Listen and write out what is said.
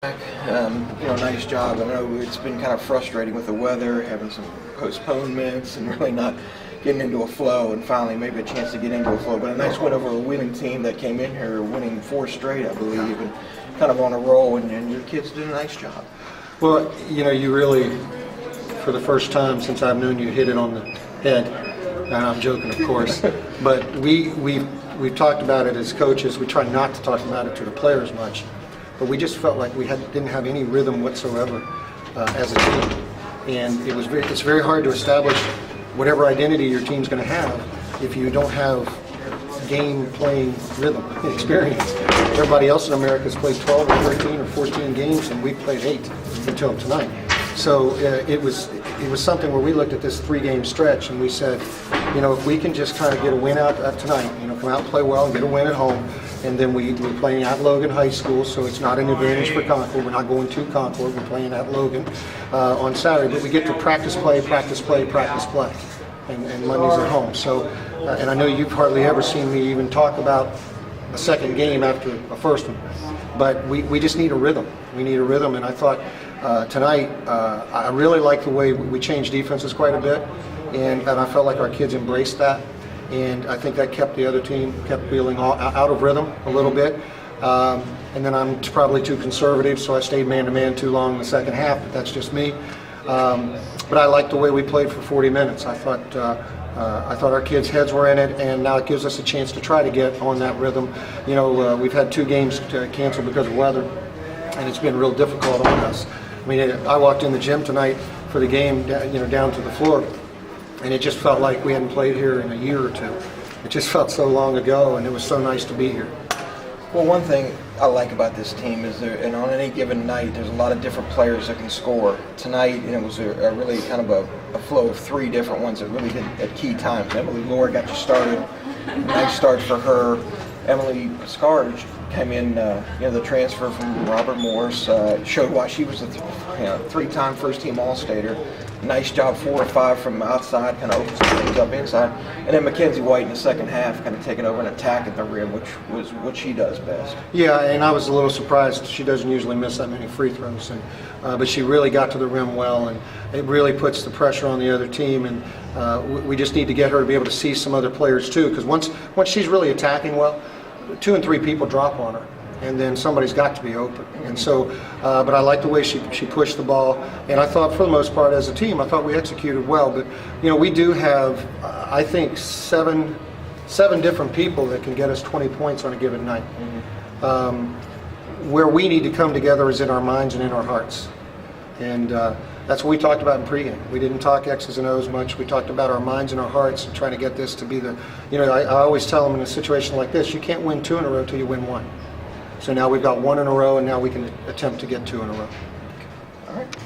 Nice job. I know it's been kind of frustrating with the weather, having some postponements and really not getting into a flow, and finally maybe a chance to get into a flow. But a nice win over a winning team that came in here winning 4 straight, I believe, and kind of on a roll, and your kids did a nice job. Well, you really, for the first time since I've known you, hit it on the head. And I'm joking, of course. But we've talked about it as coaches. We try not to talk about it to the players much. But we just felt like we didn't have any rhythm whatsoever as a team. And it's very hard to establish whatever identity your team's going to have if you don't have game-playing rhythm experience. Everybody else in America has played 12 or 13 or 14 games, and we've played 8 until tonight. So it was something where we looked at this 3-game stretch and we said, if we can just kind of get a win out tonight, come out and play well and get a win at home, and then we're playing at Logan High School, so it's not an advantage for Concord. We're not going to Concord. We're playing at Logan on Saturday, but we get to practice play, and Monday's at home. So, and I know you've hardly ever seen me even talk about a second game after a first one, but we just need a rhythm. We need a rhythm, and I thought tonight I really liked the way we changed defenses quite a bit, and I felt like our kids embraced that. And I think that kept the other team feeling out of rhythm a little bit. And then I'm probably too conservative, so I stayed man-to-man too long in the second half, but that's just me. But I liked the way we played for 40 minutes. I thought our kids' heads were in it, and now it gives us a chance to try to get on that rhythm. We've had 2 games canceled because of weather, and it's been real difficult on us. I mean, I walked in the gym tonight for the game, down to the floor, and it just felt like we hadn't played here in a year or 2. It just felt so long ago, and it was so nice to be here. Well, one thing I like about this team is and on any given night, there's a lot of different players that can score. Tonight, it was a really kind of a flow of 3 different ones that really hit at key times. Emily Lohr got you started. Nice start for her. Emily Scarge came in, the transfer from Robert Morris, showed why she was a 3-time first-team All-Stater. Nice job, 4 or 5 from outside, kind of opened some things up inside. And then Mackenzie White in the second half, kind of taking over and attacking the rim, which was what she does best. Yeah, and I was a little surprised. She doesn't usually miss that many free throws, but she really got to the rim well, and it really puts the pressure on the other team. And we just need to get her to be able to see some other players too, because once she's really attacking well, 2 and 3 people drop on her, and then somebody's got to be open. And so, but I like the way she pushed the ball, and I thought for the most part as a team, I thought we executed well. But we do have, I think, seven different people that can get us 20 points on a given night. Where we need to come together is in our minds and in our hearts, and that's what we talked about in pregame. We didn't talk X's and O's much. We talked about our minds and our hearts and trying to get this to be the, I always tell them in a situation like this, you can't win 2 in a row till you win 1. So now we've got 1 in a row, and now we can attempt to get 2 in a row. All right.